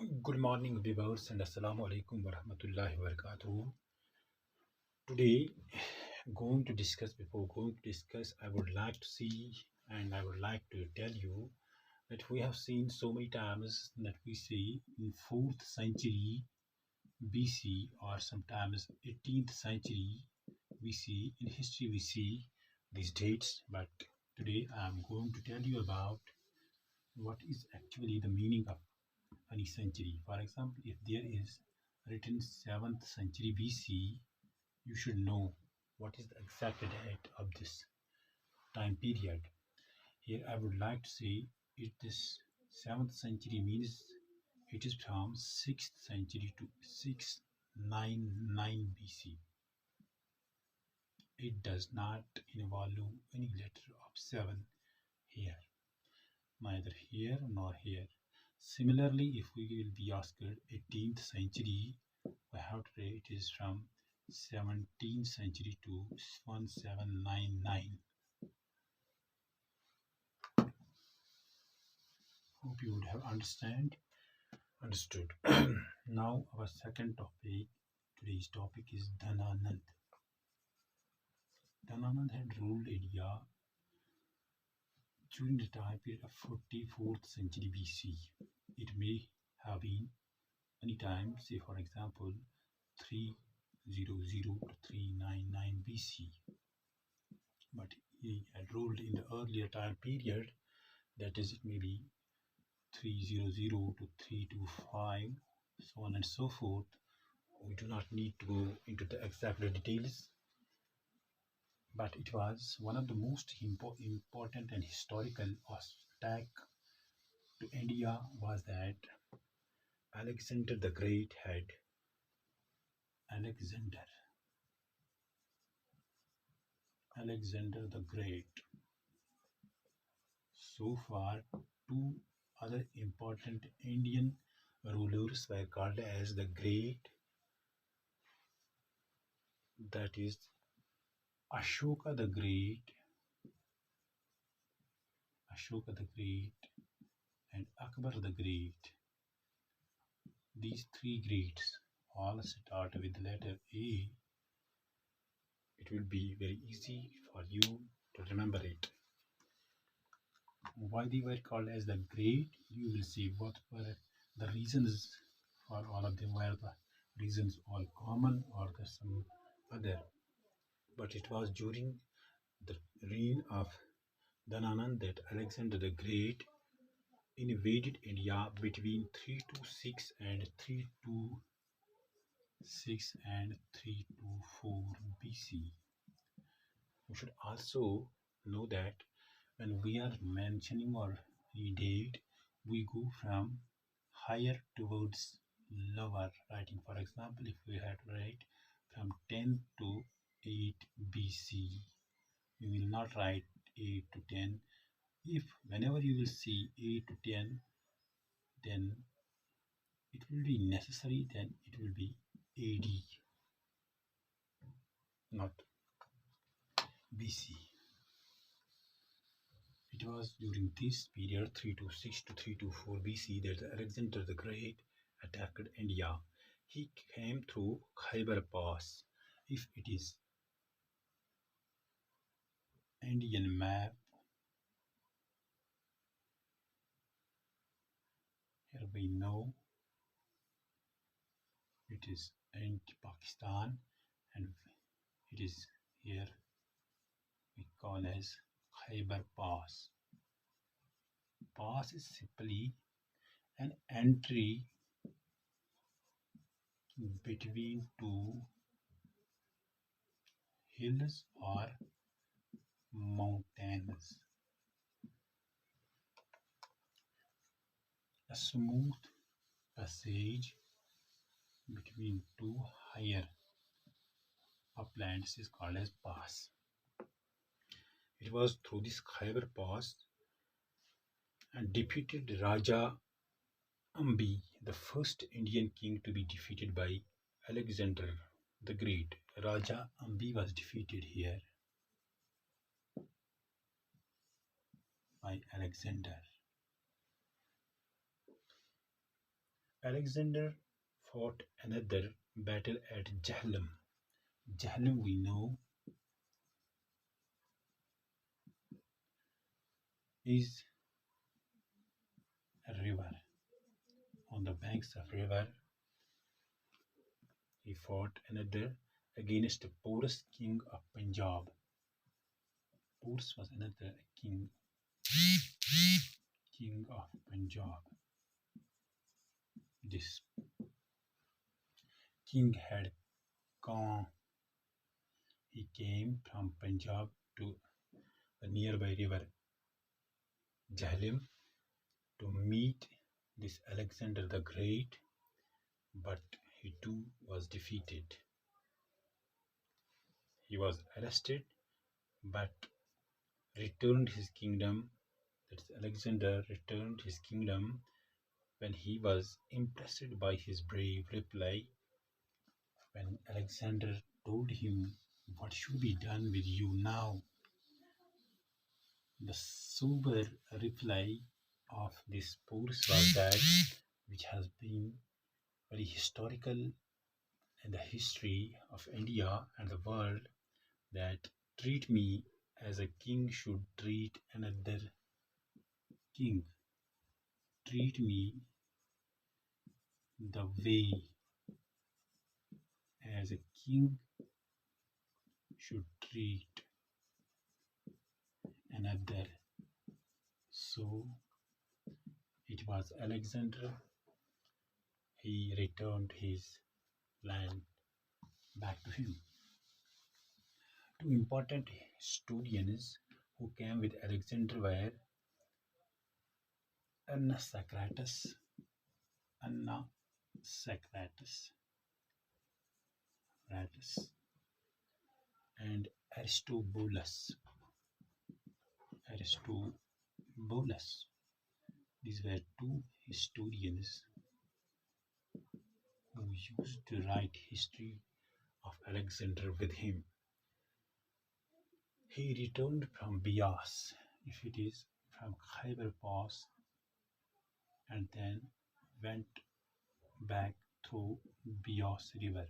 Good morning, viewers, and Assalamu alaikum wa rahmatullahi wa barakatuh. Today, before going to discuss, I would like to see and I would like to tell you that we have seen so many times that we see in 4th century BC or sometimes 18th century we see in history we see these dates, but today I am going to tell you about what is actually the meaning of any century. For example, if there is written 7th century BC, you should know what is the exact date of this time period. Here I would like to say it this 7th century means it is from 6th century to 699 BC. It does not involve any letter of 7 here, neither here nor here. Similarly, if we will be asked 18th century, we have to say it is from 17th century to 1799. Hope you would have understood. Now our second topic, today's topic is Dhananand. Dhananand had ruled India during the time period of 44th century BC. It may have been any time, say for example 300 to 399 BC, but he had ruled in the earlier time period, that is, it may be 300 to 325, so on and so forth. We do not need to go into the exact details, but it was one of the most important and historical attack to India was that Alexander the Great had Alexander Alexander the Great. So far, two other important Indian rulers were called as the Great, that is Ashoka the Great, Ashoka the Great, and Akbar the Great. These three greats all start with the letter A. It will be very easy for you to remember it. Why they were called as the Great, you will see what were the reasons for all of them. Were the reasons all common or there some other? But it was during the reign of Dhananand that Alexander the Great invaded India between 326 and 324 BC. You should also know that when we are mentioning or date, we go from higher towards lower writing. For example, if we had to write from 10 to 8 BC, we will not write 8 to 10. If whenever you will see 8 to 10, then it will be necessary, then it will be AD, not BC. It was during this period 326 to 324 BC that Alexander the Great attacked India. He came through Khyber Pass. If it is Indian map, here we know it is anti-Pakistan, and it is here we call as Khyber Pass. Pass is simply an entry between two hills or mountains. A smooth passage between two higher uplands is called as pass. It was through this Khyber Pass and defeated Raja Ambi, the first Indian king to be defeated by Alexander the Great. Raja Ambi was defeated here by Alexander. Alexander fought another battle at Jahlam. Jahlam, we know, is a river. On the banks of river, he fought another against Porus, king of Punjab. Porus was another king of Punjab. This king had come. He came from Punjab to a nearby river Jhelum to meet this Alexander the Great, but he too was defeated. He was arrested but returned his kingdom. That's Alexander returned his kingdom when he was impressed by his brave reply. When Alexander told him, "What should be done with you now?" The sober reply of this Porus was that which has been very historical in the history of India and the world, that treat me as a king should treat another king. Treat me the way as a king should treat another. So it was Alexander. He returned his land back to him. Two important historians who came with Alexander were Anna Socrates, and Aristobulus. These were two historians who used to write history of Alexander with him. He returned from Bias, if it is from Khyber Pass, and then went back through Bias River,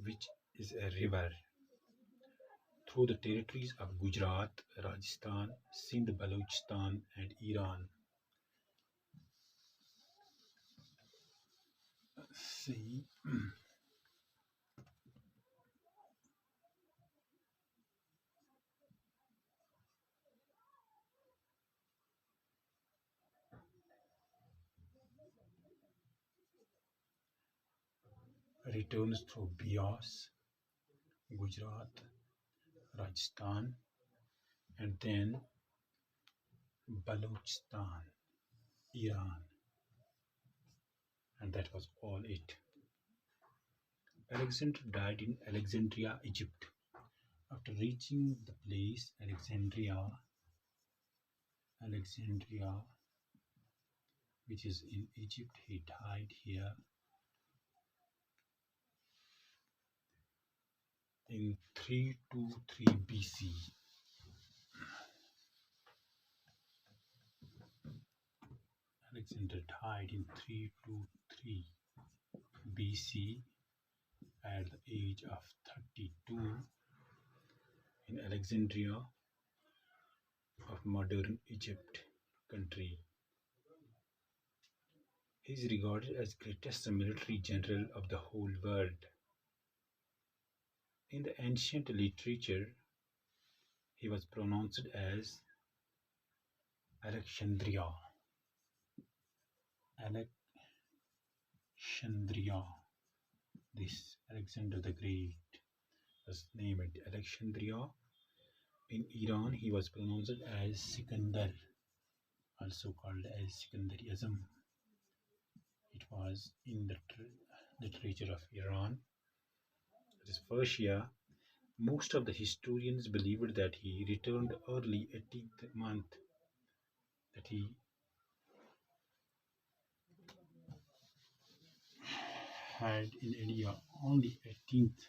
which is a river, through the territories of Gujarat, Rajasthan, Sindh, Balochistan, and Iran. See, returns through Bias, Gujarat, Rajasthan, and then Balochistan, Iran, and that was all it. Alexander died in Alexandria, Egypt. After reaching the place Alexandria, which is in Egypt, he died here in 323 BC. Alexander died in 323 BC at the age of 32 in Alexandria of modern Egypt country. He is regarded as greatest military general of the whole world. In the ancient literature, he was pronounced as Alexandria. This Alexander the Great was named Alexandria. In Iran, he was pronounced as Sikandar, also called as Sikandar Azam. It was in the literature of Iran. That is Persia. Most of the historians believed that he returned early 18th month, that he had in India only 18th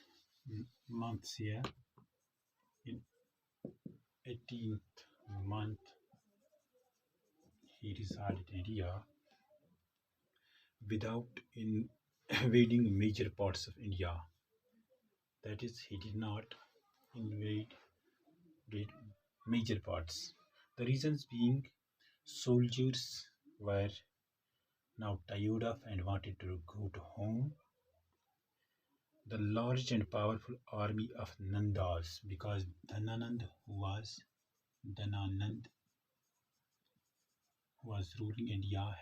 months here. In 18th month, he resided in India without invading major parts of India. That is, he did not invade major parts. The reasons being soldiers were now tired of and wanted to go to home. The large and powerful army of Nandas, because Dhananand who was ruling India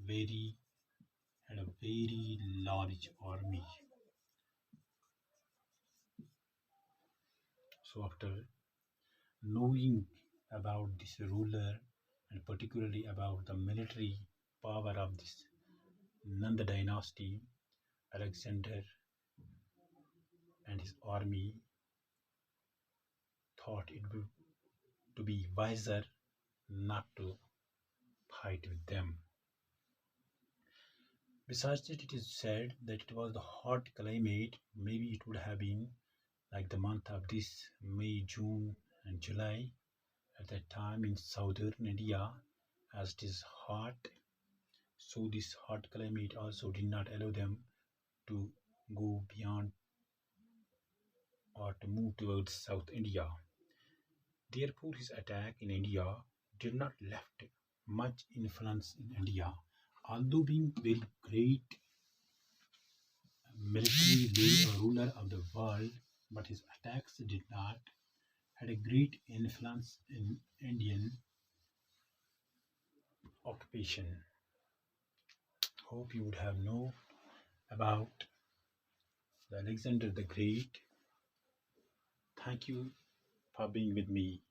very large army. So after knowing about this ruler and particularly about the military power of this Nanda dynasty, Alexander and his army thought it would to be wiser not to fight with them. Besides that, it is said that it was the hot climate. Maybe it would have been like the month of this May, June, and July at that time in southern India, as it is hot. So this hot climate also did not allow them to go beyond or to move towards South India. Therefore, his attack in India did not left much influence in India, although being very great military ruler of the world, but his attacks did not had a great influence in Indian occupation. Hope you would have known about the Alexander the Great. Thank you for being with me.